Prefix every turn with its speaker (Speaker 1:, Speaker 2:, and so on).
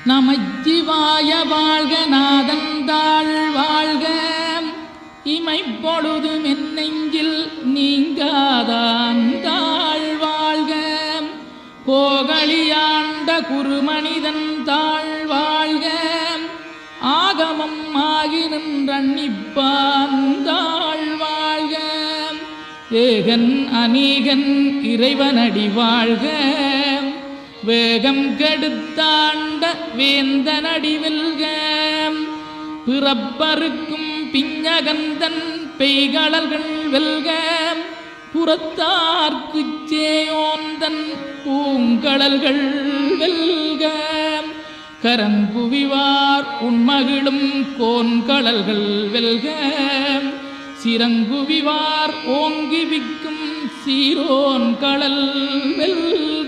Speaker 1: நமச்சிவாய வாழ்க நாதந்தாள் வாழ்க இமைப்பொழுது மென்னெஞ்சில் நீங்காதாந்தாள் வாழ்க கோகலியாண்ட குருமனிதன் தாழ் வாழ்க ஆகமம் ஆகி நின்றன்னிப்பாந்தாள் வாழ்க ஏகன் அநீகன் இறைவனடி வாழ்க வேகம் கெடுத்தாண்ட வேந்தனடி வெல்க பிறப்பருக்கும் பிஞகந்தன் பெய்களர்கள் வெல்க புறத்தார்க்குச் சேயோந்தன் பூங்கடல்கள் வெல்க கரங்குவிவார் உண்மகிழும் கோன்கடல்கள் வெல்க சிறங்குவிவார் ஓங்கி விக்கும் சீரோன் கடல் வெல்க.